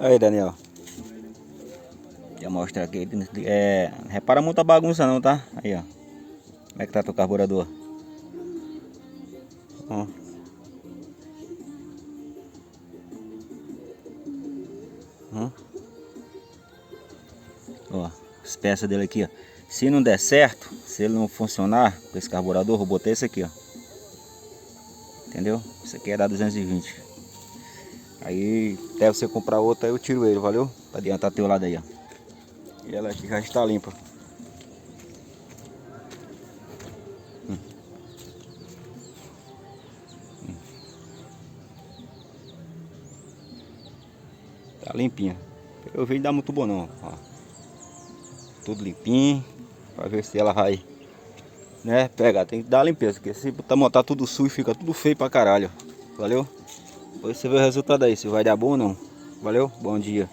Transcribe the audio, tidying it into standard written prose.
Aí, Daniel. Deixa eu mostrar aqui. Repara muita bagunça não, tá? Aí, ó. Como é que tá teu carburador? Ó. Ó, as peças dele aqui, ó. Se não der certo, se ele não funcionar com esse carburador, eu botei esse aqui, ó. Entendeu? Isso aqui é da 220. Aí, até você comprar outro, aí eu tiro ele, valeu? Pra adiantar teu lado aí, ó. E ela aqui já está limpa. Tá limpinha. Eu vi, não dá muito bom não, ó. Tudo limpinho. Pra ver se ela vai, né, pegar. Tem que dar limpeza, porque se montar tudo sujo, fica tudo feio pra caralho. Valeu? Depois você vê o resultado aí, se vai dar bom ou não. Valeu? Bom dia.